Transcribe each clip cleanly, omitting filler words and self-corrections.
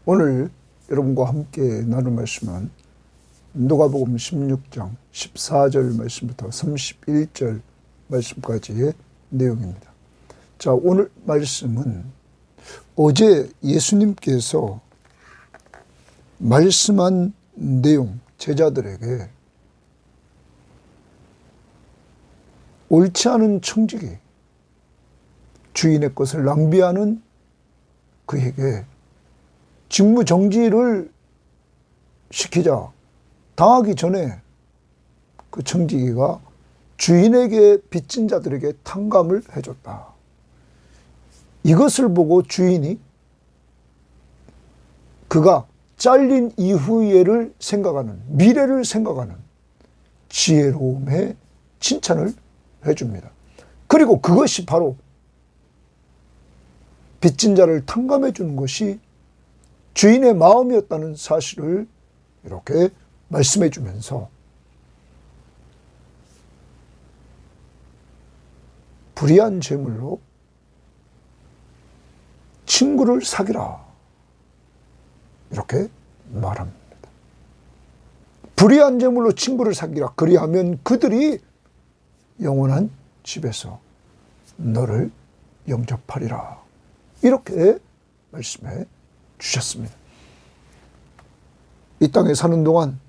오늘 여러분과 함께 나눌 말씀은 누가복음 16장 14절 말씀부터 31절 말씀까지의 내용입니다. 자, 오늘 말씀은 어제 예수님께서 말씀한 내용, 제자들에게 옳지 않은 청지기, 주인의 것을 낭비하는 그에게 직무정지를 시키자 당하기 전에 그 청지기가 주인에게 빚진 자들에게 탕감을 해줬다. 이것을 보고 주인이 그가 잘린 이후에를 생각하는, 미래를 생각하는 지혜로움의 칭찬을 해줍니다. 그리고 그것이 바로 빚진 자를 탕감해 주는 것이 주인의 마음이었다는 사실을 이렇게 말씀해 주면서 불의한 재물로 친구를 사귀라, 이렇게 말합니다. 불의한 재물로 친구를 사귀라. 그리하면 그들이 영원한 집에서 너를 영접하리라, 이렇게 말씀해 주셨습니다. 이 땅에 사는 동안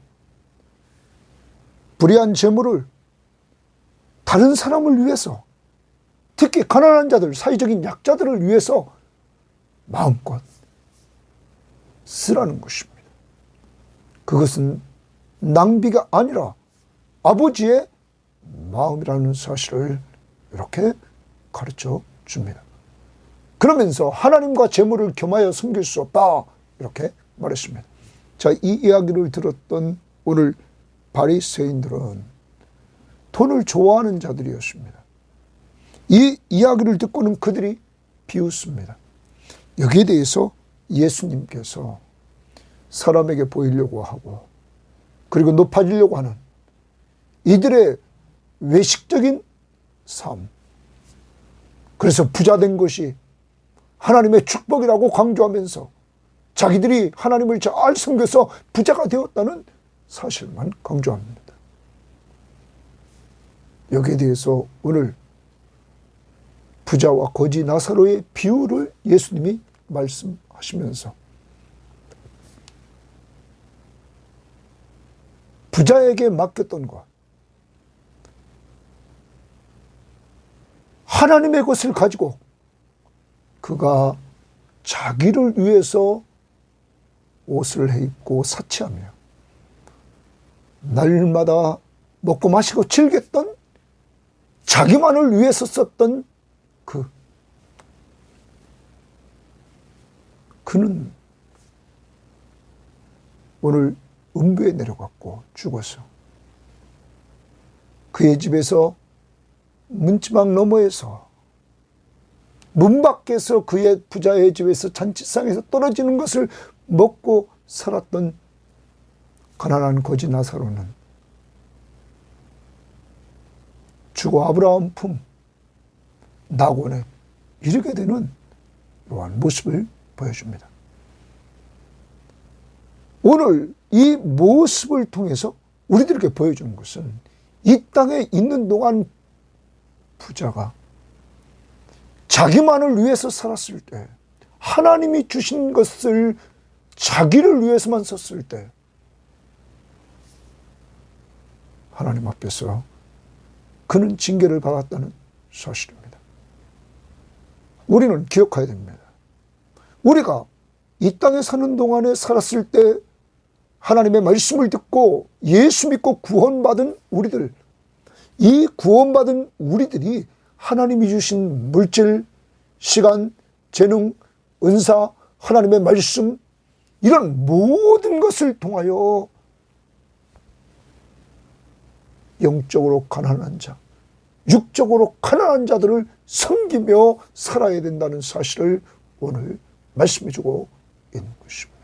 불의한 재물을 다른 사람을 위해서, 특히 가난한 자들, 사회적인 약자들을 위해서 마음껏 쓰라는 것입니다. 그것은 낭비가 아니라 아버지의 마음이라는 사실을 이렇게 가르쳐 줍니다. 그러면서 하나님과 재물을 겸하여 섬길 수 없다, 이렇게 말했습니다. 자, 이 이야기를 들었던 오늘 바리새인들은 돈을 좋아하는 자들이었습니다. 이 이야기를 듣고는 그들이 비웃습니다. 여기에 대해서 예수님께서 사람에게 보이려고 하고 그리고 높아지려고 하는 이들의 외식적인 삶, 그래서 부자된 것이 하나님의 축복이라고 강조하면서 자기들이 하나님을 잘 섬겨서 부자가 되었다는 사실만 강조합니다. 여기에 대해서 오늘 부자와 거지 나사로의 비유를 예수님이 말씀하시면서 부자에게 맡겼던 것, 하나님의 것을 가지고 그가 자기를 위해서 옷을 해입고 사치하며 날마다 먹고 마시고 즐겼던, 자기만을 위해서 썼던 그는 오늘 음부에 내려갔고 죽어서 그의 집에서 문지방 너머에서, 문 밖에서, 그의 부자의 집에서 잔치상에서 떨어지는 것을 먹고 살았던 가난한 거지 나사로는 주고 아브라함 품 낙원에 이르게 되는 이러한 모습을 보여줍니다. 오늘 이 모습을 통해서 우리들에게 보여주는 것은 이 땅에 있는 동안 부자가 자기만을 위해서 살았을 때, 하나님이 주신 것을 자기를 위해서만 썼을 때 하나님 앞에서 그는 징계를 받았다는 사실입니다. 우리는 기억해야 됩니다. 우리가 이 땅에 사는 동안에 살았을 때 하나님의 말씀을 듣고 예수 믿고 구원받은 우리들, 이 구원받은 우리들이 하나님이 주신 물질, 시간, 재능, 은사, 하나님의 말씀, 이런 모든 것을 통하여 영적으로 가난한 자, 육적으로 가난한 자들을 섬기며 살아야 된다는 사실을 오늘 말씀해 주고 있는 것입니다.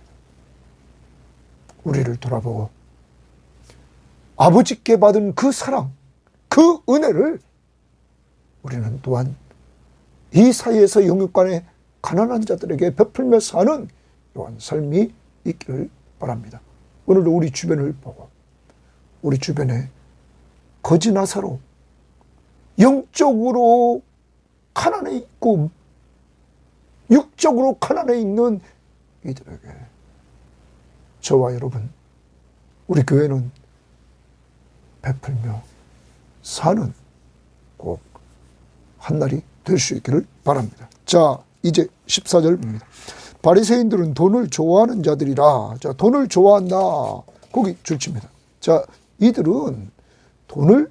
우리를 돌아보고 아버지께 받은 그 사랑, 그 은혜를 우리는 또한 이 사이에서 영육간에 가난한 자들에게 베풀며 사는 이러한 삶이 있기를 바랍니다. 오늘도 우리 주변을 보고 우리 주변에 거지 나사로 영적으로 가난해 있고 육적으로 가난해 있는 이들에게 저와 여러분, 우리 교회는 베풀며 사는 꼭 한날이 될 수 있기를 바랍니다. 자, 이제 14절입니다. 바리새인들은 돈을 좋아하는 자들이라. 자, 돈을 좋아한다. 거기 줄칩니다. 자, 이들은 돈을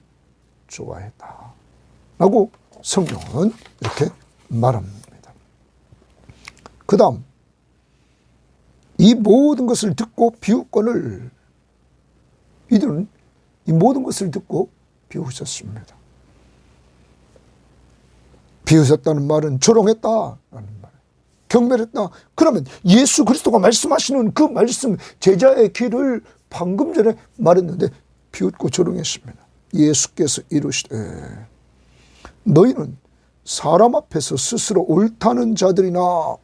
좋아했다 라고 성경은 이렇게 말합니다. 그 다음, 이 모든 것을 듣고 비웃거늘. 이들은 이 모든 것을 듣고 비웃었습니다. 비웃었다는 말은 조롱했다라는 말, 경멸했다. 그러면 예수 그리스도가 말씀하시는 그 말씀, 제자의 길을 방금 전에 말했는데 비웃고 조롱했습니다. 예수께서 이르시되 너희는 사람 앞에서 스스로 옳다는 자들이나.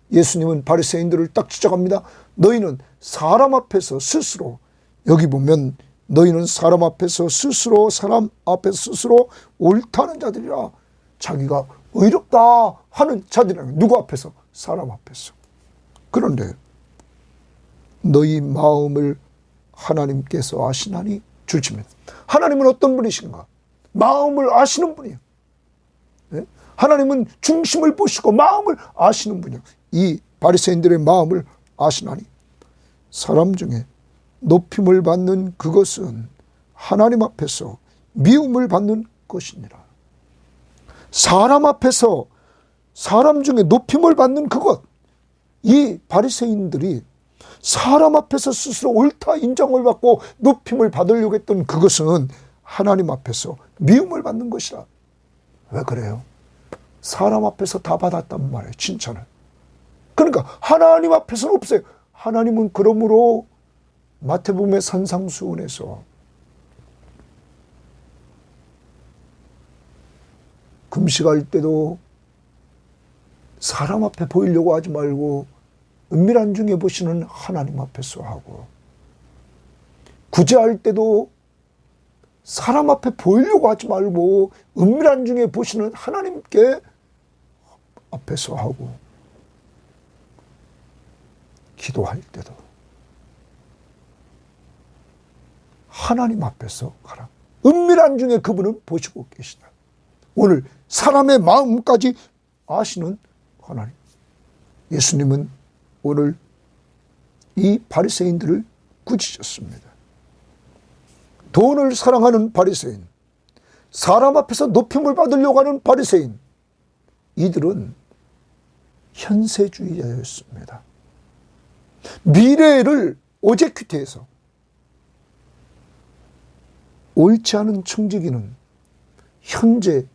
예수님은 바리새인들을 딱 지적합니다. 너희는 사람 앞에서 스스로, 여기 보면 너희는 사람 앞에서 스스로 옳다는 자들이라. 자기가 의롭다 하는 자들이라는, 누구 앞에서? 사람 앞에서. 그런데 너희 마음을 하나님께서 아시나니 줄칩니다. 하나님은 어떤 분이신가? 마음을 아시는 분이에요. 네? 하나님은 중심을 보시고 마음을 아시는 분이에요. 이 바리새인들의 마음을 아시나니 사람 중에 높임을 받는 그것은 하나님 앞에서 미움을 받는 것이니라. 사람 앞에서, 사람 중에 높임을 받는 그것, 이 바리새인들이 사람 앞에서 스스로 옳다 인정을 받고 높임을 받으려고 했던 그것은 하나님 앞에서 미움을 받는 것이라. 왜 그래요? 사람 앞에서 다 받았단 말이에요, 칭찬을. 그러니까 하나님 앞에서는 없어요. 하나님은 그러므로 마태복음의 산상수훈에서 금식할 때도 사람 앞에 보이려고 하지 말고 은밀한 중에 보시는 하나님 앞에서 하고, 구제할 때도 사람 앞에 보이려고 하지 말고 은밀한 중에 보시는 하나님께 앞에서 하고, 기도할 때도 하나님 앞에서 하라. 은밀한 중에 그분은 보시고 계시다. 오늘 사람의 마음까지 아시는 하나님. 예수님은 오늘 이 바리새인들을 꾸짖었습니다. 돈을 사랑하는 바리새인, 사람 앞에서 높임을 받으려고 하는 바리새인, 이들은 현세주의자였습니다. 미래를 오제큐티해서 옳지 않은 청지기는 현재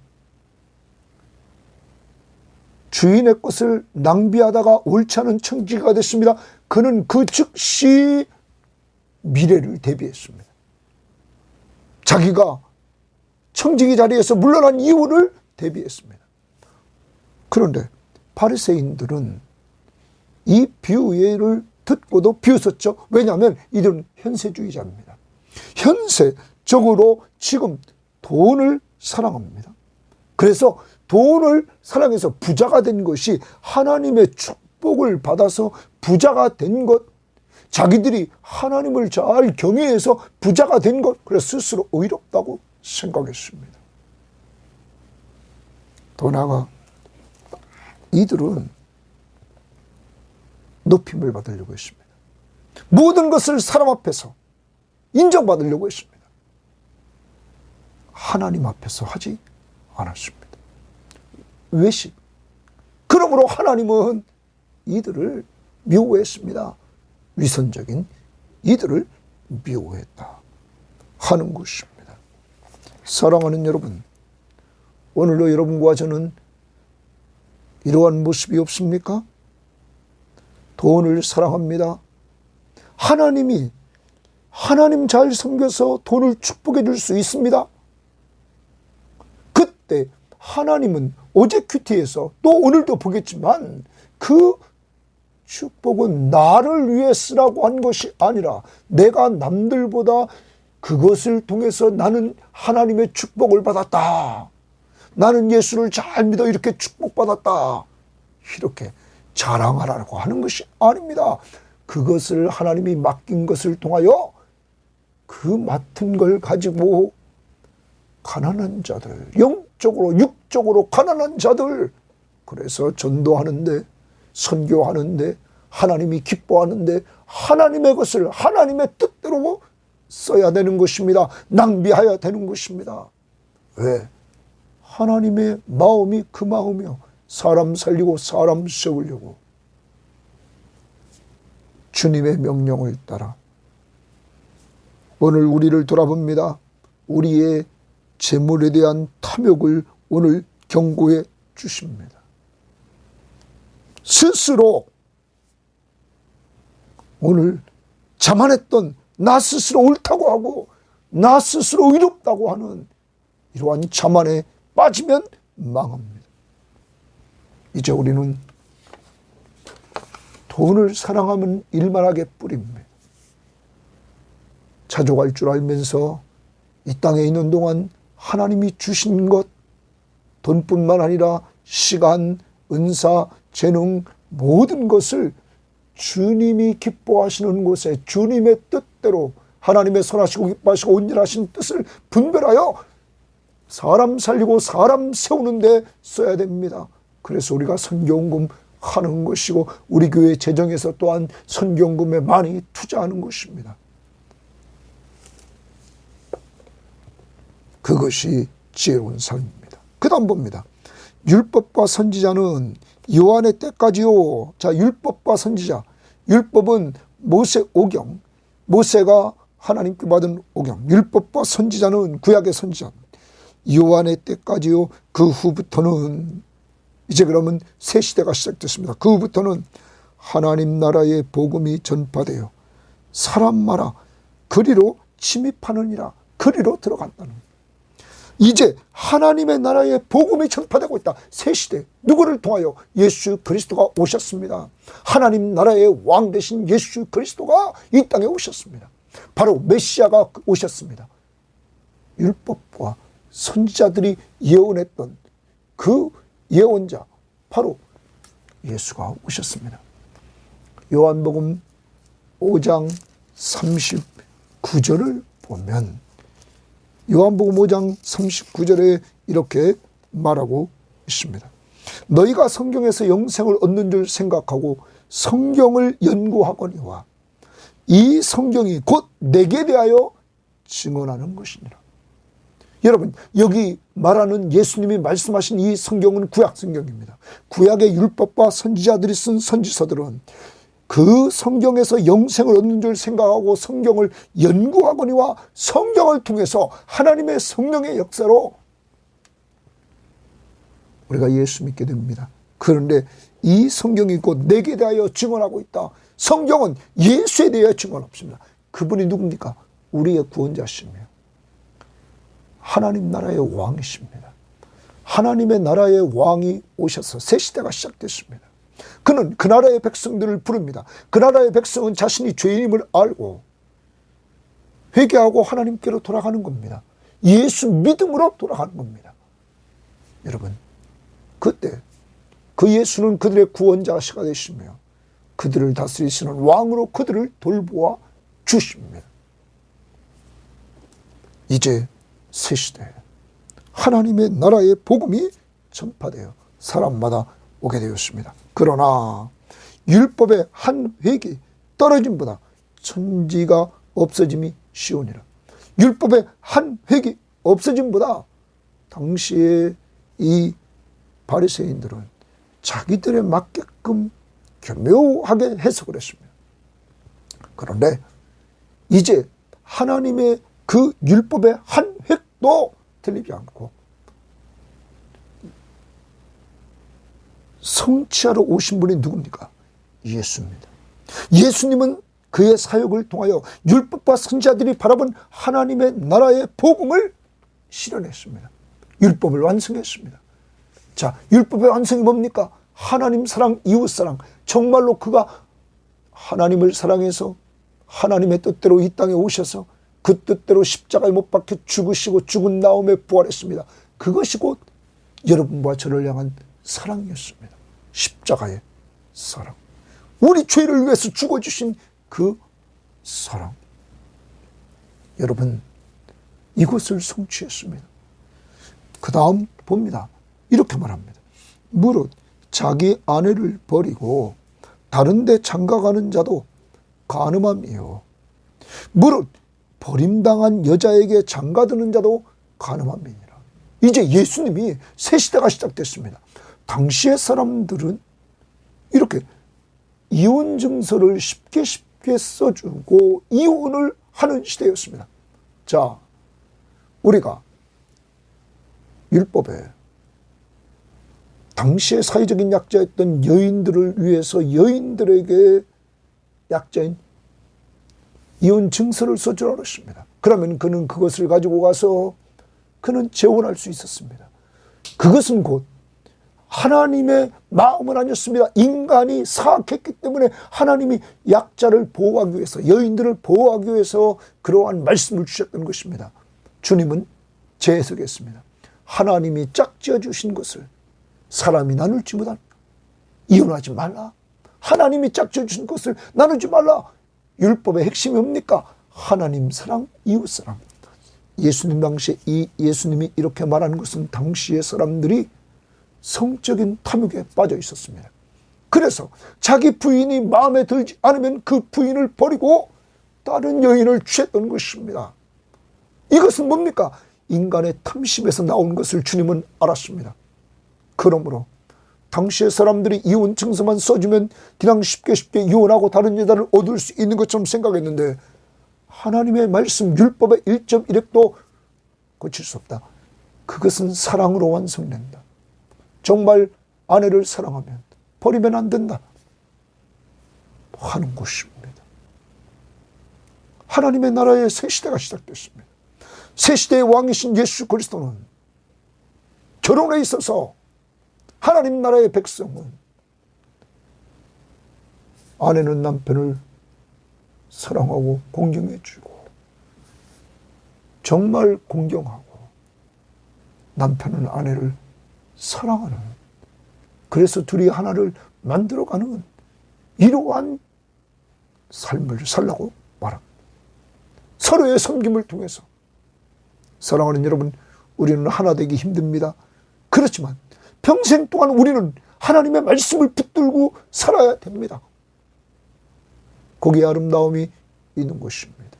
주인의 것을 낭비하다가 옳지 않은 청지기가 됐습니다. 그는 그 즉시 미래를 대비했습니다. 자기가 청지기 자리에서 물러난 이유를 대비했습니다. 그런데 바리새인들은 이 비유를 듣고도 비웃었죠. 왜냐하면 이들은 현세주의자입니다. 현세적으로 지금 돈을 사랑합니다. 그래서 돈을 사랑해서 부자가 된 것이, 하나님의 축복을 받아서 부자가 된 것, 자기들이 하나님을 잘 경외해서 부자가 된 것, 그래서 스스로 의롭다고 생각했습니다. 더 나아가 이들은 높임을 받으려고 했습니다. 모든 것을 사람 앞에서 인정받으려고 했습니다. 하나님 앞에서 하지 않았습니다. 외식. 그러므로 하나님은 이들을 미워했습니다. 위선적인 이들을 미워했다 하는 것입니다. 사랑하는 여러분, 오늘도 여러분과 저는 이러한 모습이 없습니까? 돈을 사랑합니다. 하나님 잘 섬겨서 돈을 축복해 줄 수 있습니다. 그때 하나님은 오제큐티에서, 또 오늘도 보겠지만, 그 축복은 나를 위해 쓰라고 한 것이 아니라 내가 남들보다 그것을 통해서 나는 하나님의 축복을 받았다. 나는 예수를 잘 믿어 이렇게 축복받았다. 이렇게 자랑하라고 하는 것이 아닙니다. 그것을 하나님이 맡긴 것을 통하여 그 맡은 걸 가지고 가난한 자들, 영적으로 육적으로 가난한 자들, 그래서 전도하는데 선교하는데 하나님이 기뻐하는데 하나님의 것을 하나님의 뜻대로 써야 되는 것입니다. 낭비해야 되는 것입니다. 왜? 하나님의 마음이 그 마음이요. 사람 살리고 사람 세우려고. 주님의 명령을 따라. 오늘 우리를 돌아봅니다. 우리의 재물에 대한 탐욕을 오늘 경고해 주십니다. 스스로 오늘 자만했던 나 스스로 옳다고 하고 나 스스로 의롭다고 하는 이러한 자만에 빠지면 망합니다. 이제 우리는 돈을 사랑하면 일만하게 뿌립니다. 자족할 줄 알면서 이 땅에 있는 동안 하나님이 주신 것, 돈뿐만 아니라 시간, 은사, 재능 모든 것을 주님이 기뻐하시는 곳에 주님의 뜻대로 하나님의 선하시고 기뻐하시고 온전하신 뜻을 분별하여 사람 살리고 사람 세우는 데 써야 됩니다. 그래서 우리가 선교헌금 하는 것이고 우리 교회 재정에서 또한 선교헌금에 많이 투자하는 것입니다. 그것이 지혜로운 삶입니다. 그 다음 봅니다. 율법과 선지자는 요한의 때까지요. 자, 율법과 선지자. 율법은 모세 오경. 모세가 하나님께 받은 오경. 율법과 선지자는 구약의 선지자. 요한의 때까지요. 그 후부터는 이제 그러면 새 시대가 시작됐습니다. 그 후부터는 하나님 나라의 복음이 전파되어 사람마다 그리로 침입하느니라. 그리로 들어간다는 거예요. 이제 하나님의 나라의 복음이 전파되고 있다. 새 시대. 누구를 통하여? 예수 그리스도가 오셨습니다. 하나님 나라의 왕 되신 예수 그리스도가 이 땅에 오셨습니다. 바로 메시아가 오셨습니다. 율법과 선지자들이 예언했던 그 예언자 바로 예수가 오셨습니다. 요한복음 5장 39절을 보면 요한복음 5장 39절에 이렇게 말하고 있습니다. 너희가 성경에서 영생을 얻는 줄 생각하고 성경을 연구하거니와 이 성경이 곧 내게 대하여 증언하는 것이니라. 여러분, 여기 말하는 예수님이 말씀하신 이 성경은 구약 성경입니다. 구약의 율법과 선지자들이 쓴 선지서들은 그 성경에서 영생을 얻는 줄 생각하고 성경을 연구하거니와 성경을 통해서 하나님의 성령의 역사로 우리가 예수 믿게 됩니다. 그런데 이 성경이 곧 내게 대하여 증언하고 있다. 성경은 예수에 대하여 증언 없습니다. 그분이 누굽니까? 우리의 구원자시며 하나님 나라의 왕이십니다. 하나님의 나라의 왕이 오셔서 새 시대가 시작됐습니다. 그는 그 나라의 백성들을 부릅니다. 그 나라의 백성은 자신이 죄인임을 알고 회개하고 하나님께로 돌아가는 겁니다. 예수 믿음으로 돌아가는 겁니다. 여러분, 그때 그 예수는 그들의 구원자시가 되시며 그들을 다스리시는 왕으로 그들을 돌보아 주십니다. 이제 새 시대 하나님의 나라의 복음이 전파되어 사람마다 오게 되었습니다. 그러나 율법의 한 획이 떨어짐보다 천지가 없어짐이 쉬우니라. 율법의 한 획이 없어짐보다 당시에 이 바리새인들은 자기들에 맞게끔 교묘하게 해석을 했습니다. 그런데 이제 하나님의 그 율법의 한 획도 틀리지 않고 성취하러 오신 분이 누굽니까? 예수입니다. 예수님은 그의 사역을 통하여 율법과 선지자들이 바라본 하나님의 나라의 복음을 실현했습니다. 율법을 완성했습니다. 자, 율법의 완성이 뭡니까? 하나님 사랑, 이웃 사랑, 정말로 그가 하나님을 사랑해서 하나님의 뜻대로 이 땅에 오셔서 그 뜻대로 십자가에 못 박혀 죽으시고 죽은 다음에 부활했습니다. 그것이 곧 여러분과 저를 향한 사랑이었습니다. 십자가의 사랑. 우리 죄를 위해서 죽어주신 그 사랑. 여러분, 이것을 성취했습니다. 그 다음 봅니다. 이렇게 말합니다. 무릇 자기 아내를 버리고 다른 데 장가가는 자도 간음함이요. 무릇 버림당한 여자에게 장가드는 자도 간음함이니라. 이제 예수님이 새 시대가 시작됐습니다. 당시의 사람들은 이렇게 이혼 증서를 쉽게 써주고 이혼을 하는 시대였습니다. 자, 우리가 율법에 당시의 사회적인 약자였던 여인들을 위해서 여인들에게 약자인 이혼 증서를 써주라 그랬습니다. 그러면 그는 그것을 가지고 가서 그는 재혼할 수 있었습니다. 그것은 곧 하나님의 마음은 아니었습니다. 인간이 사악했기 때문에 하나님이 약자를 보호하기 위해서, 여인들을 보호하기 위해서 그러한 말씀을 주셨던 것입니다. 주님은 재해석했습니다. 하나님이 짝지어 주신 것을 사람이 나눌지 못한, 이혼하지 말라. 하나님이 짝지어 주신 것을 나누지 말라. 율법의 핵심이 뭡니까? 하나님 사랑, 이웃 사랑. 예수님 당시에 예수님이 이렇게 말하는 것은 당시의 사람들이 성적인 탐욕에 빠져 있었습니다. 그래서 자기 부인이 마음에 들지 않으면 그 부인을 버리고 다른 여인을 취했던 것입니다. 이것은 뭡니까? 인간의 탐심에서 나온 것을 주님은 알았습니다. 그러므로 당시의 사람들이 이혼 증서만 써주면 그냥 쉽게 이혼하고 다른 여자를 얻을 수 있는 것처럼 생각했는데, 하나님의 말씀 율법의 1.1획도 고칠 수 없다. 그것은 사랑으로 완성된다. 정말 아내를 사랑하면 버리면 안 된다 하는 것입니다. 하나님의 나라의 새 시대가 시작됐습니다. 새 시대의 왕이신 예수 그리스도는 결혼에 있어서 하나님 나라의 백성은 아내는 남편을 사랑하고 공경해주고 정말 공경하고 남편은 아내를 사랑하는, 그래서 둘이 하나를 만들어가는 이러한 삶을 살라고 말합니다. 서로의 섬김을 통해서. 사랑하는 여러분, 우리는 하나 되기 힘듭니다. 그렇지만 평생 동안 우리는 하나님의 말씀을 붙들고 살아야 됩니다. 거기에 아름다움이 있는 것입니다.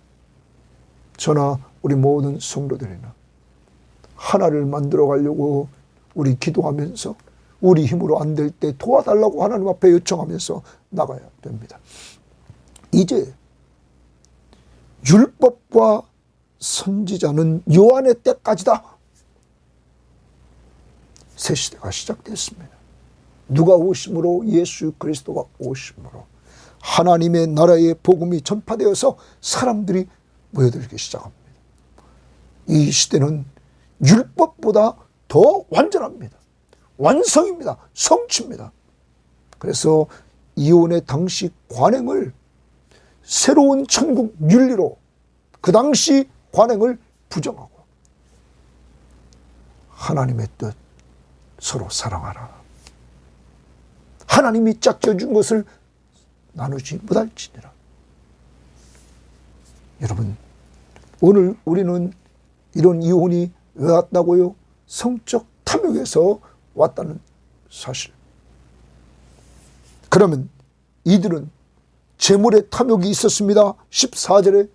저나 우리 모든 성도들이나 하나를 만들어 가려고 우리 기도하면서 우리 힘으로 안 될 때 도와달라고 하나님 앞에 요청하면서 나가야 됩니다. 이제 율법과 선지자는 요한의 때까지다. 새 시대가 시작됐습니다. 누가 오심으로? 예수 그리스도가 오심으로 하나님의 나라의 복음이 전파되어서 사람들이 모여들기 시작합니다. 이 시대는 율법보다 더 완전합니다. 완성입니다. 성취입니다. 그래서 이혼의 당시 관행을 새로운 천국 윤리로 그 당시 관행을 부정하고 하나님의 뜻, 서로 사랑하라. 하나님이 짝져 준 것을 나누지 못할지니라. 여러분, 오늘 우리는 이런 이혼이 왜 왔다고요? 성적 탐욕에서 왔다는 사실. 그러면 이들은 재물의 탐욕이 있었습니다. 14절에.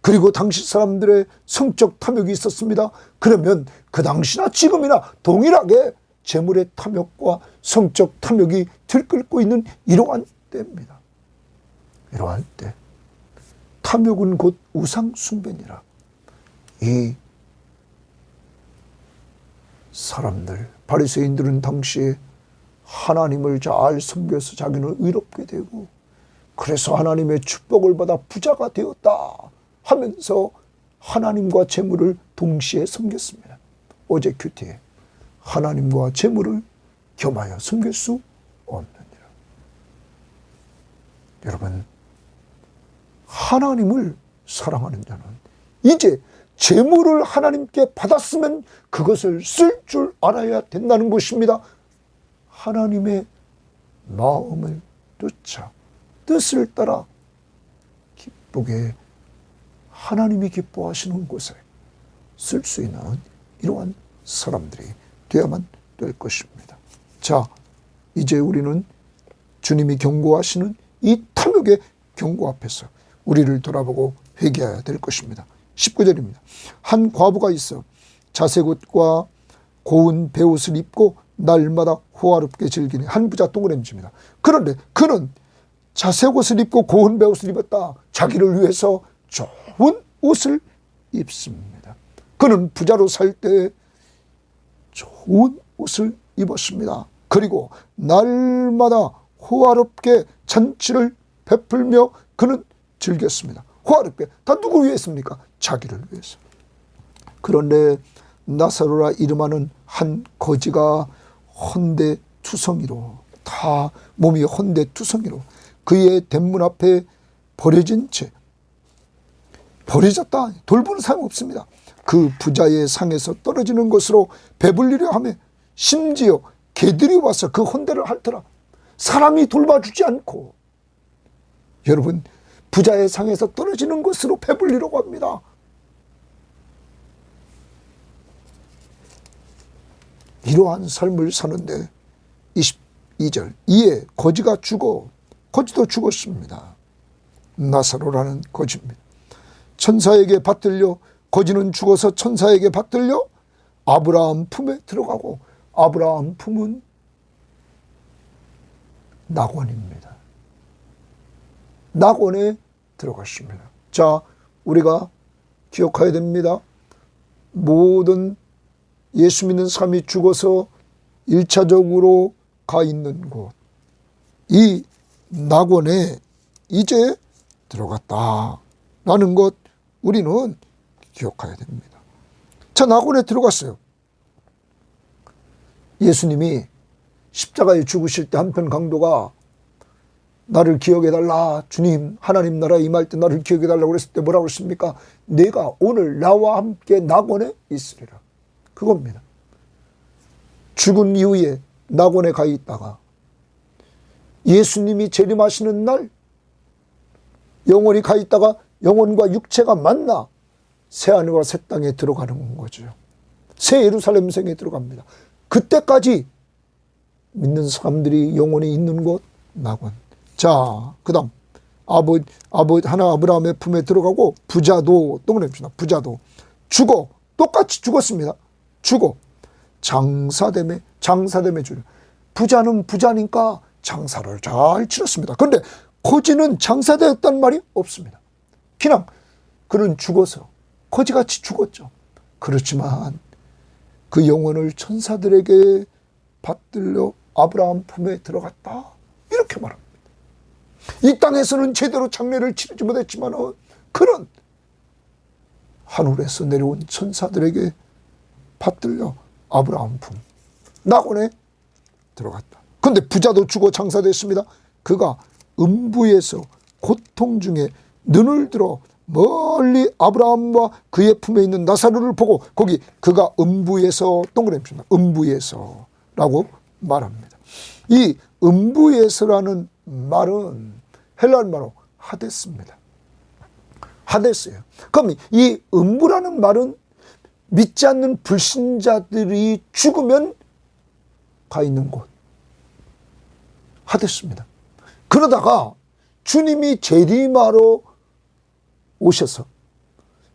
그리고 당시 사람들의 성적 탐욕이 있었습니다. 그러면 그 당시나 지금이나 동일하게 재물의 탐욕과 성적 탐욕이 들끓고 있는 이러한 때입니다. 이러한 때 탐욕은 곧 우상 숭배니라. 이 사람들, 바리새인들은 당시에 하나님을 잘 섬겨서 자기는 의롭게 되고 그래서 하나님의 축복을 받아 부자가 되었다 하면서 하나님과 재물을 동시에 섬겼습니다. 어제 큐티에 하나님과 재물을 겸하여 섬길 수 없느니라. 여러분, 하나님을 사랑하는 자는 이제 재물을 하나님께 받았으면 그것을 쓸 줄 알아야 된다는 것입니다. 하나님의 마음을 쫓아 뜻을 따라 기쁘게 하나님이 기뻐하시는 곳에 쓸 수 있는 이러한 사람들이 되어야만 될 것입니다. 자, 이제 우리는 주님이 경고하시는 이 탐욕의 경고 앞에서 우리를 돌아보고 회개해야 될 것입니다. 19절입니다. 한 과부가 있어 자색옷과 고운 베옷을 입고 날마다 호화롭게 즐기는 한 부자 동그라미입니다. 그런데 그는 자색옷을 입고 고운 베옷을 입었다. 자기를 위해서 좋은 옷을 입습니다. 그는 부자로 살 때 좋은 옷을 입었습니다. 그리고 날마다 호화롭게 잔치를 베풀며 그는 즐겼습니다. 호화롭게. 다 누구 위해서입니까? 자기를 위해서. 그런데 나사로라 이름하는 한 거지가 헌데투성이로, 다 몸이 헌데투성이로 그의 대문 앞에 버려진 채, 버려졌다. 돌보는 사람 없습니다. 그 부자의 상에서 떨어지는 것으로 배불리려 하며 심지어 개들이 와서 그 헌데를 핥더라. 사람이 돌봐주지 않고, 여러분, 부자의 상에서 떨어지는 것으로 배불리려고 합니다. 이러한 삶을 사는데 22절, 이에 거지가 죽어, 거지도 죽었습니다. 나사로라는 거지입니다. 천사에게 받들려, 거지는 죽어서 천사에게 받들려 아브라함 품에 들어가고, 아브라함 품은 낙원입니다. 낙원에 들어갔습니다. 자, 우리가 기억해야 됩니다. 모든 예수 믿는 사람이 죽어서 1차적으로 가 있는 곳, 이 낙원에 이제 들어갔다라는 것 우리는 기억해야 됩니다. 자, 낙원에 들어갔어요. 예수님이 십자가에 죽으실 때 한편 강도가 나를 기억해달라, 주님 하나님 나라에 임할 때 나를 기억해달라고 그랬을 때 뭐라고 했습니까? 내가 오늘 나와 함께 낙원에 있으리라. 그겁니다. 죽은 이후에 낙원에 가 있다가 예수님이 재림하시는 날 영원히 가 있다가 영혼과 육체가 만나 새하늘과 새 땅에 들어가는 거죠. 새 예루살렘 성에 들어갑니다. 그때까지 믿는 사람들이 영원히 있는 곳 낙원. 자, 그 다음 하나 아브라함의 품에 들어가고 부자도 동그라미입니다. 부자도 죽어, 똑같이 죽었습니다. 죽어 장사됨에 주려. 부자는 부자니까 장사를 잘 치렀습니다. 그런데 거지는 장사되었다는 말이 없습니다. 그냥 그는 죽어서 거지같이 죽었죠. 그렇지만 그 영혼을 천사들에게 받들려 아브라함 품에 들어갔다, 이렇게 말합니다. 이 땅에서는 제대로 장례를 치르지 못했지만 그는 하늘에서 내려온 천사들에게 받들려 아브라함 품 낙원에 들어갔다. 그런데 부자도 죽어 장사됐습니다. 그가 음부에서 고통 중에 눈을 들어 멀리 아브라함과 그의 품에 있는 나사로를 보고, 거기 그가 음부에서 동그라미입니다. 음부에서라고 말합니다. 이 음부에서라는 말은 헬라어 말로 하데스입니다. 하데스예요. 그럼 이 음부라는 말은 믿지 않는 불신자들이 죽으면 가 있는 곳, 하데스입니다. 그러다가 주님이 재림하러 오셔서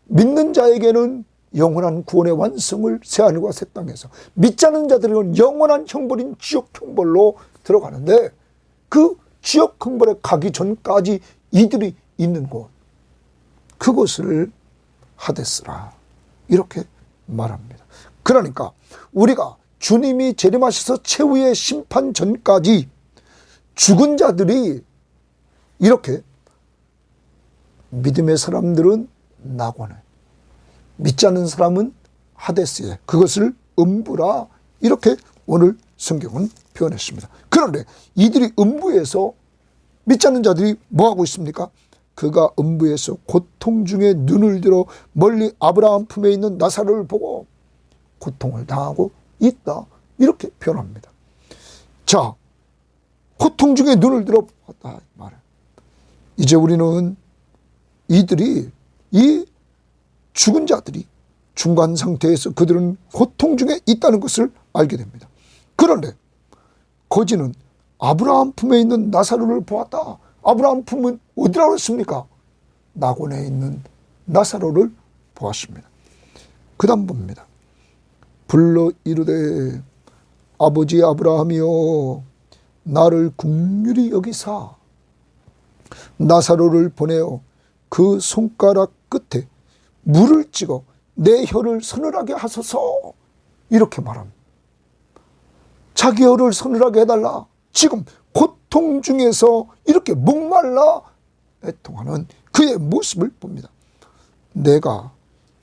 믿는 자에게는 영원한 구원의 완성을 새하늘과 새 땅에서, 믿지 않는 자들은 영원한 형벌인 지옥 형벌로 들어가는데, 그 지옥 형벌에 가기 전까지 이들이 있는 곳, 그것을 하데스라 이렇게 말합니다. 그러니까 우리가 주님이 재림하셔서 최후의 심판 전까지 죽은 자들이 이렇게, 믿음의 사람들은 낙원에, 믿지 않는 사람은 하데스에, 그것을 음부라 이렇게 오늘 성경은 표현했습니다. 그런데 이들이 음부에서 믿지 않는 자들이 뭐하고 있습니까? 그가 음부에서 고통 중에 눈을 들어 멀리 아브라함 품에 있는 나사로를 보고 고통을 당하고 있다. 이렇게 표현합니다. 자, 고통 중에 눈을 들어 봤다 말해. 이제 우리는 이들이 이 죽은 자들이 중간 상태에서 그들은 고통 중에 있다는 것을 알게 됩니다. 그런데 거지는 아브라함 품에 있는 나사로를 보았다. 아브라함 품은 어디라고 했습니까? 낙원에 있는 나사로를 보았습니다. 그 다음 봅니다. 불러 이르되 아버지 아브라함이여 나를 긍휼히 여기사 나사로를 보내어 그 손가락 끝에 물을 찍어 내 혀를 서늘하게 하소서. 이렇게 말합니다. 자기 혀를 서늘하게 해달라. 지금 고통 중에서 이렇게 목말라 애통하는 그의 모습을 봅니다. 내가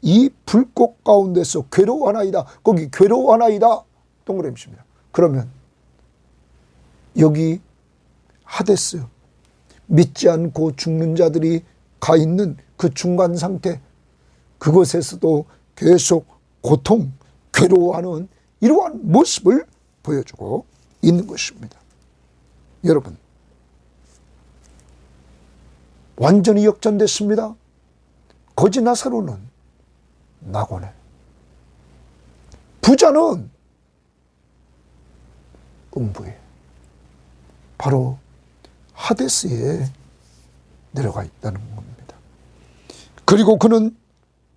이 불꽃 가운데서 괴로워하나이다. 거기 괴로워하나이다 동그라미 칩니다. 그러면 여기 하데스, 믿지 않고 죽는 자들이 가 있는 그 중간 상태, 그곳에서도 계속 고통, 괴로워하는 이러한 모습을 보여주고 있는 것입니다. 여러분, 완전히 역전됐습니다. 거지 나사로는 낙원에, 부자는 음부에, 바로 하데스에 내려가 있다는 겁니다. 그리고 그는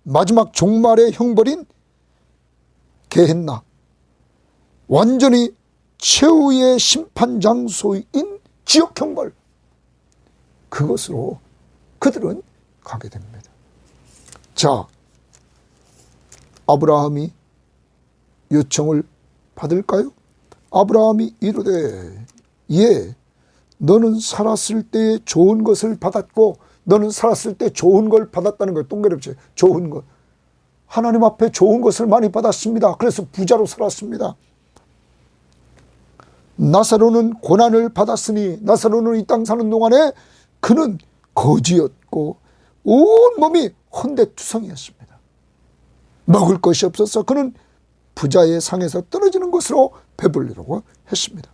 마지막 종말의 형벌인 게헨나, 완전히 최후의 심판 장소인 지옥 형벌, 그것으로 그들은 가게 됩니다. 자, 아브라함이 요청을 받을까요? 아브라함이 이르되 예, 너는 살았을 때 좋은 것을 받았고, 너는 살았을 때 좋은 걸 받았다는 걸 동그랗지. 좋은 것, 하나님 앞에 좋은 것을 많이 받았습니다. 그래서 부자로 살았습니다. 나사로는 고난을 받았으니, 나사로는 이 땅 사는 동안에 그는 거지였고 온 몸이 헌데투성이었습니다. 먹을 것이 없어서 그는 부자의 상에서 떨어지는 것으로 배불리려고 했습니다.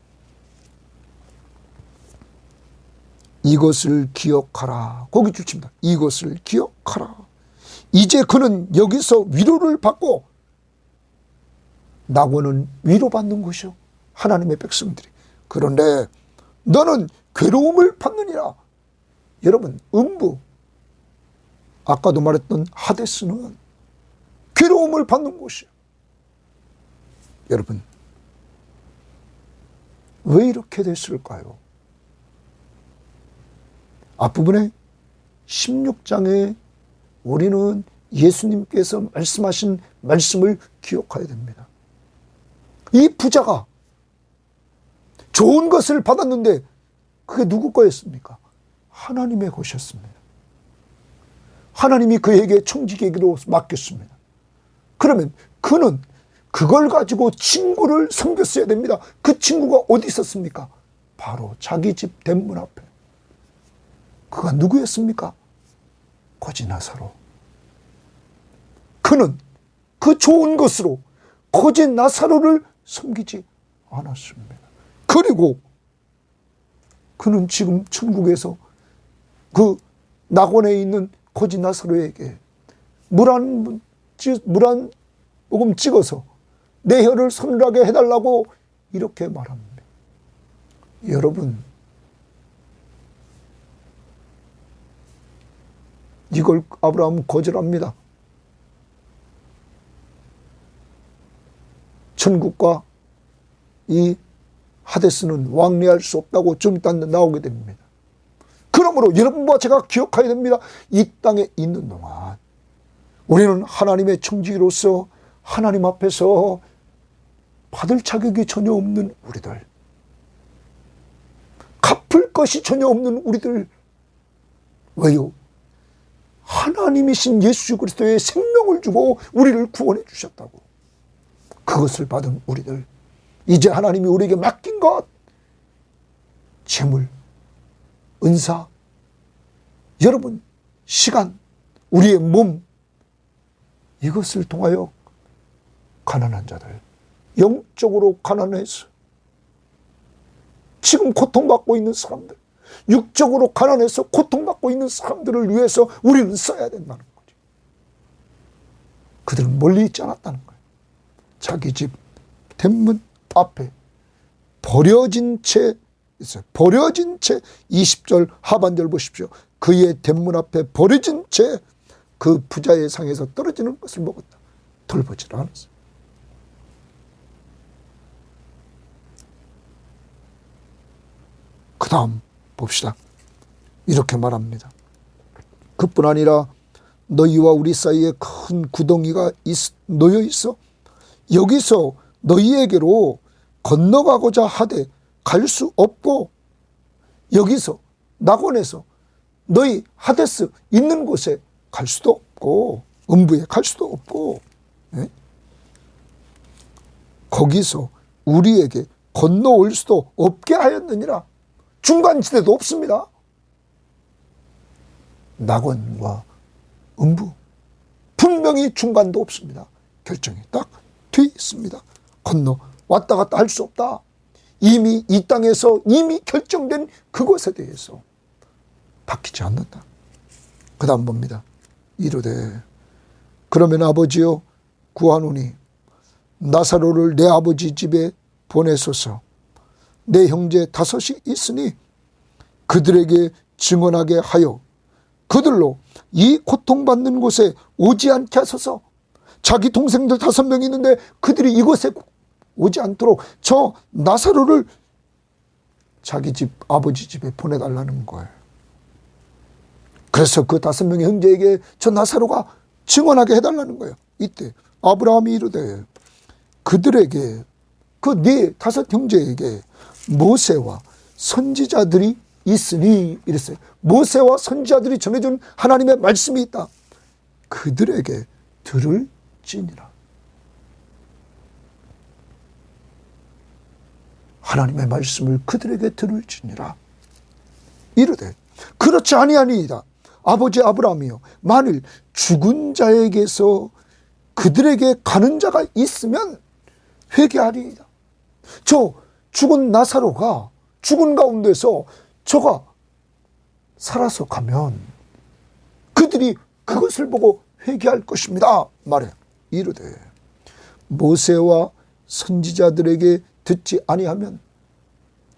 이것을 기억하라. 거기 주칩니다. 이것을 기억하라. 이제 그는 여기서 위로를 받고, 낙원은 위로받는 곳이요, 하나님의 백성들이. 그런데 너는 괴로움을 받느니라. 여러분, 음부, 아까도 말했던 하데스는 괴로움을 받는 곳이에요. 여러분, 왜 이렇게 됐을까요? 앞부분에 16장에 우리는 예수님께서 말씀하신 말씀을 기억해야 됩니다. 이 부자가 좋은 것을 받았는데 그게 누구 거였습니까? 하나님의 것이었습니다. 하나님이 그에게 청지기로 맡겼습니다. 그러면 그는 그걸 가지고 친구를 섬겼어야 됩니다. 그 친구가 어디 있었습니까? 바로 자기 집 대문 앞에. 그가 누구였습니까? 거지 나사로. 그는 그 좋은 것으로 거지 나사로를 섬기지 않았습니다. 그리고 그는 지금 천국에서 그 낙원에 있는 거지 나사로에게 물 한 모금 찍어서 내 혀를 서늘하게 해달라고 이렇게 말합니다. 여러분, 이걸 아브라함은 거절합니다. 천국과 이 하데스는 왕래할 수 없다고 좀 이따 나오게 됩니다. 그러므로 여러분과 제가 기억해야 됩니다. 이 땅에 있는 동안 우리는 하나님의 청지기로서 하나님 앞에서 받을 자격이 전혀 없는 우리들, 갚을 것이 전혀 없는 우리들. 왜요? 하나님이신 예수 그리스도의 생명을 주고 우리를 구원해 주셨다고. 그것을 받은 우리들, 이제 하나님이 우리에게 맡긴 것, 재물, 은사, 여러분, 시간, 우리의 몸, 이것을 통하여 가난한 자들, 영적으로 가난해서 지금 고통받고 있는 사람들, 육적으로 가난해서 고통받고 있는 사람들을 위해서 우리는 써야 된다는 거죠. 그들은 멀리 있지 않았다는 거예요. 자기 집 대문 앞에 버려진 채 있어요. 버려진 채 20절 하반절 보십시오. 그의 대문 앞에 버려진 채 그 부자의 상에서 떨어지는 것을 먹었다. 돌보지를 않았어요. 그 다음 봅시다. 이렇게 말합니다. 그뿐 아니라 너희와 우리 사이에 큰 구덩이가 놓여 있어 여기서 너희에게로 건너가고자 하되 갈 수 없고, 여기서 낙원에서 너희 하데스 있는 곳에 갈 수도 없고, 음부에 갈 수도 없고, 네? 거기서 우리에게 건너올 수도 없게 하였느니라. 중간지대도 없습니다. 낙원과 음부, 분명히 중간도 없습니다. 결정이 딱 돼 있습니다. 건너 왔다 갔다 할 수 없다. 이미 이 땅에서 이미 결정된 그것에 대해서 바뀌지 않는다. 그 다음 봅니다. 이르되 그러면 아버지여 구하노니 나사로를 내 아버지 집에 보내소서. 내 형제 5이 있으니 그들에게 증언하게 하여 그들로 이 고통받는 곳에 오지 않게 하소서. 자기 동생들 5명이 있는데 그들이 이곳에 오지 않도록 저 나사로를 자기 집 아버지 집에 보내달라는 거예요. 그래서 그 5명의 형제에게 저 나사로가 증언하게 해달라는 거예요. 이때 아브라함이 이르되 그들에게 그 네 5 형제에게 모세와 선지자들이 있으니 이랬어요. 모세와 선지자들이 전해준 하나님의 말씀이 있다. 그들에게 들을지니라. 하나님의 말씀을 그들에게 들을지니라. 이르되 그렇지 아니하니이다. 아버지 아브라함이여 만일 죽은 자에게서 그들에게 가는 자가 있으면 회개하리이다. 저 죽은 나사로가 죽은 가운데서 저가 살아서 가면 그들이 그것을 보고 회개할 것입니다. 말해 이르되 모세와 선지자들에게 듣지 아니하면,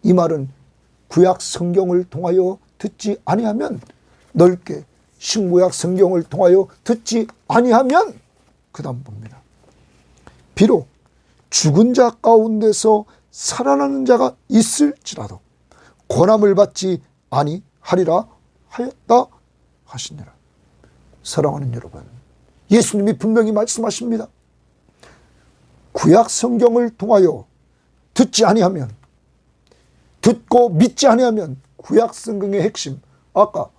이 말은 구약 성경을 통하여 듣지 아니하면, 넓게 신구약 성경을 통하여 듣지 아니하면, 그 다음 봅니다. 비록 죽은 자 가운데서 살아나는 자가 있을지라도 고난을 받지 아니하리라 하였다 하시니라. 사랑하는 여러분, 예수님이 분명히 말씀하십니다. 구약 성경을 통하여 듣지 아니하면, 듣고 믿지 아니하면, 구약 성경의 핵심, 아까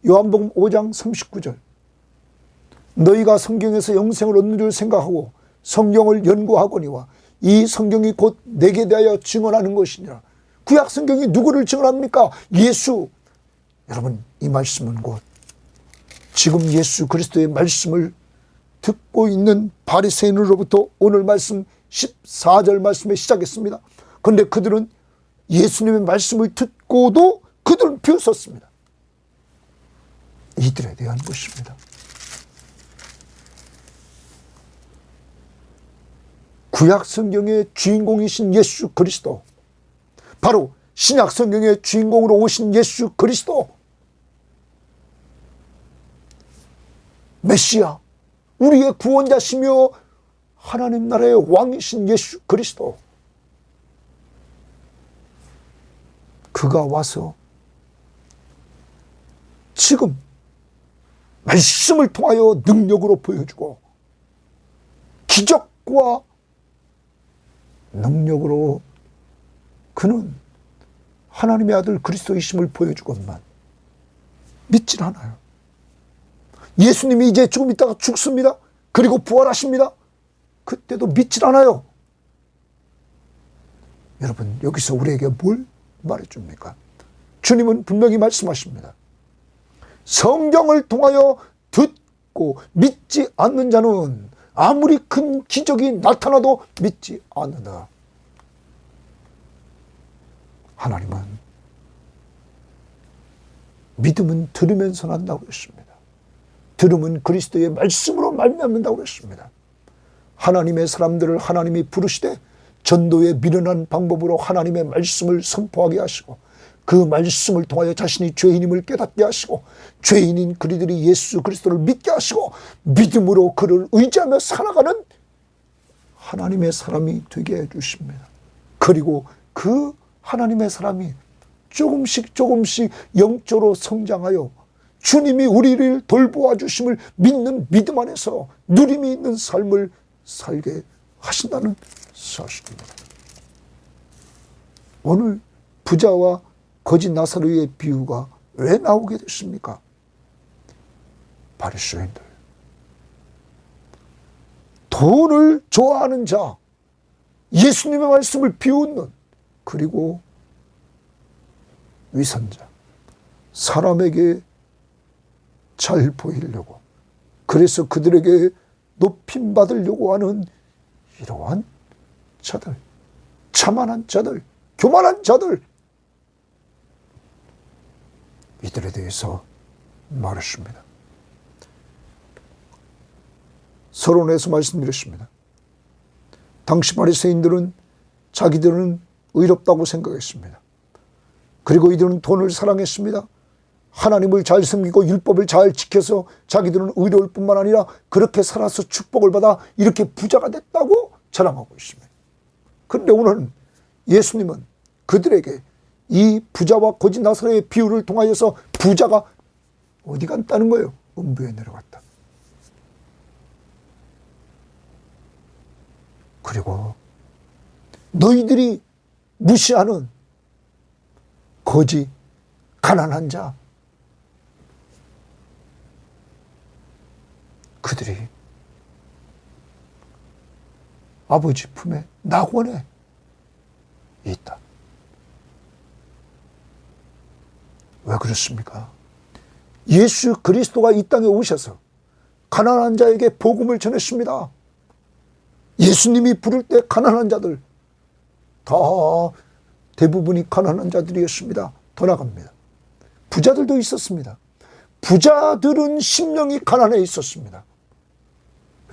요한복음 5장 39절, 너희가 성경에서 영생을 얻는 줄 생각하고 성경을 연구하거니와 이 성경이 곧 내게 대하여 증언하는 것이니라. 구약 성경이 누구를 증언합니까? 예수. 여러분, 이 말씀은 곧 지금 예수 그리스도의 말씀을 듣고 있는 바리새인으로부터 오늘 말씀 14절 말씀에 시작했습니다. 그런데 그들은 예수님의 말씀을 듣고도 그들은 비웃었습니다. 이들에 대한 것입니다. 구약 성경의 주인공이신 예수 그리스도, 바로 신약 성경의 주인공으로 오신 예수 그리스도, 메시아, 우리의 구원자시며 하나님 나라의 왕이신 예수 그리스도, 그가 와서 지금 말씀을 통하여 능력으로 보여주고 기적과 능력으로 그는 하나님의 아들 그리스도이심을 보여주건만 믿질 않아요. 예수님이 이제 조금 있다가 죽습니다. 그리고 부활하십니다. 그때도 믿질 않아요. 여러분, 여기서 우리에게 뭘 말해줍니까? 주님은 분명히 말씀하십니다. 성경을 통하여 듣고 믿지 않는 자는 아무리 큰 기적이 나타나도 믿지 않는다. 하나님은 믿음은 들으면서 난다고 했습니다. 들음은 그리스도의 말씀으로 말미암는다고 했습니다. 하나님의 사람들을 하나님이 부르시되 전도에 미련한 방법으로 하나님의 말씀을 선포하게 하시고 그 말씀을 통하여 자신이 죄인임을 깨닫게 하시고 죄인인 그리들이 예수 그리스도를 믿게 하시고 믿음으로 그를 의지하며 살아가는 하나님의 사람이 되게 해주십니다. 그리고 그 하나님의 사람이 조금씩 영적으로 성장하여 주님이 우리를 돌보아 주심을 믿는 믿음 안에서 누림이 있는 삶을 살게 하신다는 사실입니다. 오늘 부자와 거지 나사로의 비유가 왜 나오게 됐습니까? 바리새인들, 돈을 좋아하는 자, 예수님의 말씀을 비웃는, 그리고 위선자, 사람에게 잘 보이려고, 그래서 그들에게 높임 받으려고 하는 이러한 자들, 자만한 자들, 교만한 자들, 이들에 대해서 말했습니다. 서론에서 말씀드렸습니다. 당시 바리새인들은 자기들은 의롭다고 생각했습니다. 그리고 이들은 돈을 사랑했습니다. 하나님을 잘 섬기고 율법을 잘 지켜서 자기들은 의로울 뿐만 아니라 그렇게 살아서 축복을 받아 이렇게 부자가 됐다고 자랑하고 있습니다. 그런데 오늘은 예수님은 그들에게 이 부자와 거지 나사로의 비유를 통하여서 부자가 어디 갔다는 거예요? 음부에 내려갔다. 그리고 너희들이 무시하는 거지, 가난한 자, 그들이 아버지 품에 낙원에 있다. 왜 그렇습니까? 예수 그리스도가 이 땅에 오셔서 가난한 자에게 복음을 전했습니다. 예수님이 부를 때 가난한 자들, 다 대부분이 가난한 자들이었습니다. 더 나갑니다. 부자들도 있었습니다. 부자들은 심령이 가난해 있었습니다.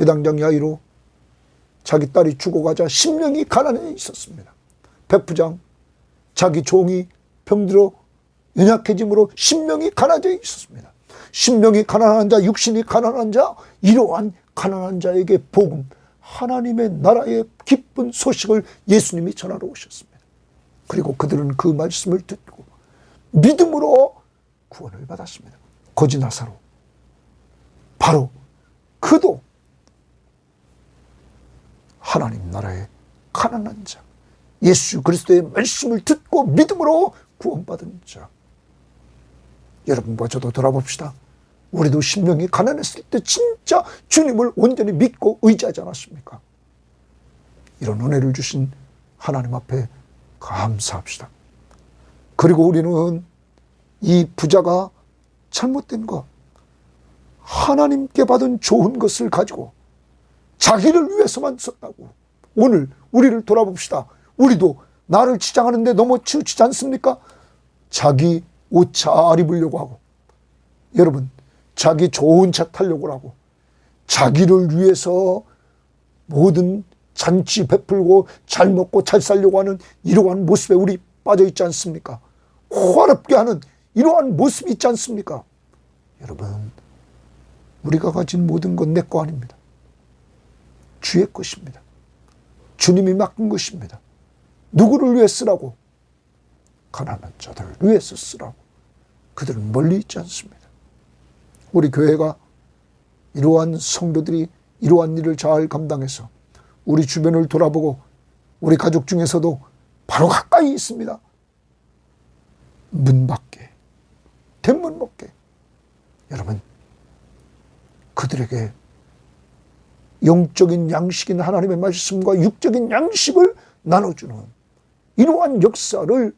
회당장 야이로 자기 딸이 죽어가자 심령이 가난해 있었습니다. 백부장 자기 종이 병들어 연약해짐으로 심령이 가난해 있었습니다. 심령이 가난한 자, 육신이 가난한 자, 이러한 가난한 자에게 복음, 하나님의 나라의 기쁜 소식을 예수님이 전하러 오셨습니다. 그리고 그들은 그 말씀을 듣고 믿음으로 구원을 받았습니다. 거지 나사로, 바로 그도 하나님 나라의 가난한 자, 예수 그리스도의 말씀을 듣고 믿음으로 구원받은 자. 여러분과 저도 돌아봅시다. 우리도 심령이 가난했을 때 진짜 주님을 온전히 믿고 의지하지 않았습니까? 이런 은혜를 주신 하나님 앞에 감사합시다. 그리고 우리는 이 부자가 잘못된 것, 하나님께 받은 좋은 것을 가지고 자기를 위해서만 썼다고. 오늘 우리를 돌아봅시다. 우리도 나를 치장하는데 너무 치우치지 않습니까? 자기 옷 잘 입으려고 하고, 여러분 자기 좋은 차 타려고 하고, 자기를 위해서 모든 잔치 베풀고 잘 먹고 잘 살려고 하는 이러한 모습에 우리 빠져 있지 않습니까? 호화롭게 하는 이러한 모습이 있지 않습니까? 여러분, 우리가 가진 모든 건 내 거 아닙니다. 주의 것입니다. 주님이 맡긴 것입니다. 누구를 위해 쓰라고? 가난한 자들을 위해서 쓰라고. 그들은 멀리 있지 않습니다. 우리 교회가 이러한 성도들이 이러한 일을 잘 감당해서 우리 주변을 돌아보고 우리 가족 중에서도 바로 가까이 있습니다. 문 밖에, 대문 밖에. 여러분, 그들에게 영적인 양식인 하나님의 말씀과 육적인 양식을 나눠주는 이러한 역사를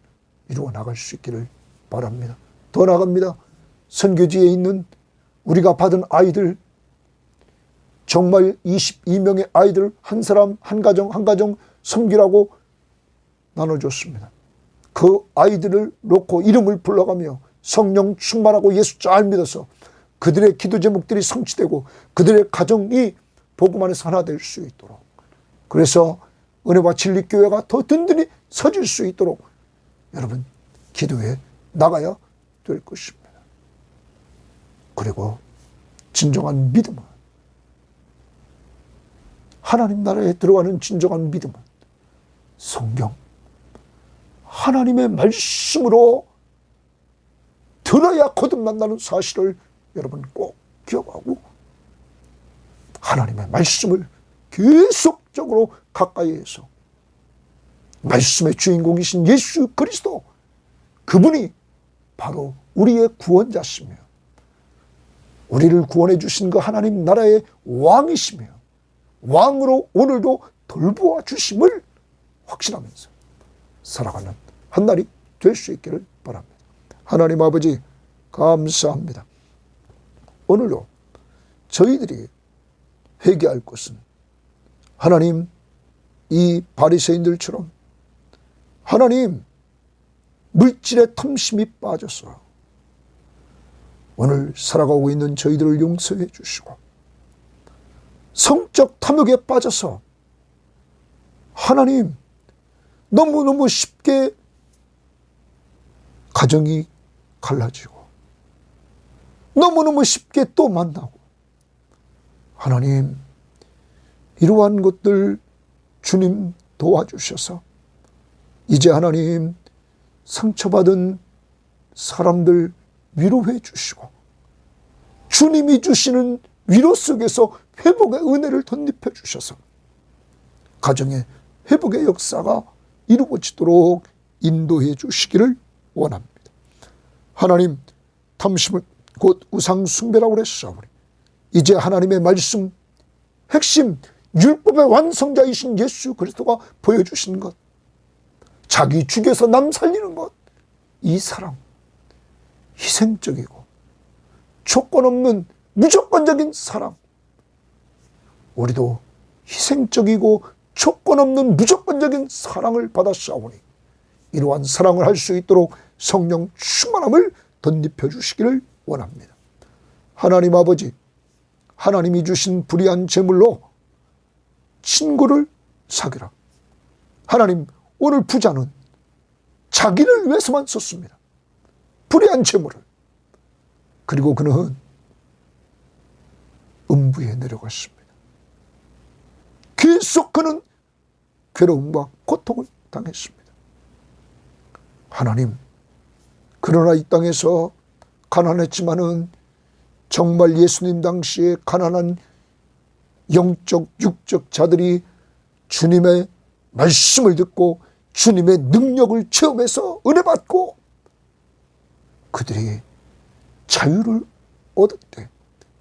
이루어 나갈 수 있기를 바랍니다. 더 나아갑니다. 선교지에 있는 우리가 받은 아이들, 정말 22명의 아이들 한 사람 한 가정 한 가정 섬기라고 나눠줬습니다. 그 아이들을 놓고 이름을 불러가며 성령 충만하고 예수 잘 믿어서 그들의 기도 제목들이 성취되고 그들의 가정이 복음 안에서 하나 될 수 있도록, 그래서 은혜와 진리교회가 더 든든히 서질 수 있도록 여러분 기도해 나가야 될 것입니다. 그리고 진정한 믿음은, 하나님 나라에 들어가는 진정한 믿음은 성경, 하나님의 말씀으로 들어야 거듭난다는 사실을 여러분 꼭 기억하고 하나님의 말씀을 계속적으로 가까이에서 말씀의 주인공이신 예수 그리스도, 그분이 바로 우리의 구원자시며 우리를 구원해 주신 그 하나님 나라의 왕이시며 왕으로 오늘도 돌보아 주심을 확신하면서 살아가는 한 날이 될 수 있기를 바랍니다. 하나님 아버지 감사합니다. 오늘도 저희들이 회개할 것은 하나님, 이 바리새인들처럼 하나님 물질의 탐심이 빠져서 오늘 살아가고 있는 저희들을 용서해 주시고, 성적 탐욕에 빠져서 하나님 너무너무 쉽게 가정이 갈라지고 너무너무 쉽게 또 만나고, 하나님 이러한 것들 주님 도와주셔서 이제 하나님 상처받은 사람들 위로해 주시고 주님이 주시는 위로 속에서 회복의 은혜를 덧입혀 주셔서 가정의 회복의 역사가 이루어지도록 인도해 주시기를 원합니다. 하나님, 탐심은 곧 우상 숭배라고 그랬사오니 이제 하나님의 말씀 핵심 율법의 완성자이신 예수 그리스도가 보여주신 것, 자기 죽여서 남 살리는 것, 이 사랑, 희생적이고 조건 없는 무조건적인 사랑, 우리도 희생적이고 조건 없는 무조건적인 사랑을 받았사오니 이러한 사랑을 할 수 있도록 성령 충만함을 덧입혀 주시기를 원합니다. 하나님 아버지, 하나님이 주신 불의한 재물로 친구를 사귀라. 하나님, 오늘 부자는 자기를 위해서만 썼습니다. 불의한 재물을. 그리고 그는 음부에 내려갔습니다. 계속 그는 괴로움과 고통을 당했습니다. 하나님, 그러나 이 땅에서 가난했지만은 정말 예수님 당시에 가난한 영적 육적 자들이 주님의 말씀을 듣고 주님의 능력을 체험해서 은혜 받고 그들이 자유를 얻었대.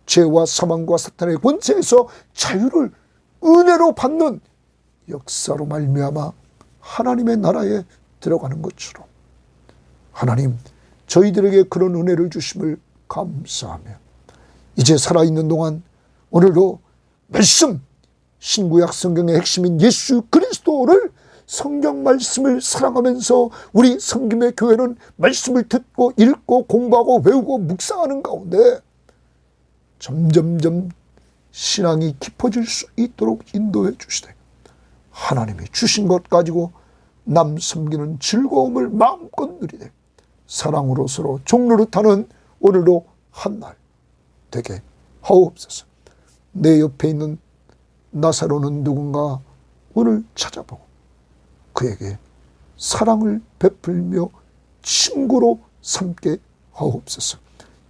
죄와 사망과 사탄의 권세에서 자유를 은혜로 받는 역사로 말미암아 하나님의 나라에 들어가는 것처럼 하나님, 저희들에게 그런 은혜를 주심을 감사하며 이제 살아있는 동안 오늘도 말씀, 신구약 성경의 핵심인 예수 그리스도를, 성경 말씀을 사랑하면서 우리 섬김의 교회는 말씀을 듣고 읽고 공부하고 외우고 묵상하는 가운데 점점점 신앙이 깊어질 수 있도록 인도해 주시되 하나님이 주신 것 가지고 남 섬기는 즐거움을 마음껏 누리되 사랑으로 서로 종노릇하는 오늘도 한 날 되게 하옵소서. 내 옆에 있는 나사로는 누군가 오늘 찾아보고 그에게 사랑을 베풀며 친구로 삼게 하옵소서.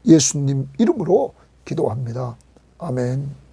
예수님 이름으로 기도합니다. 아멘.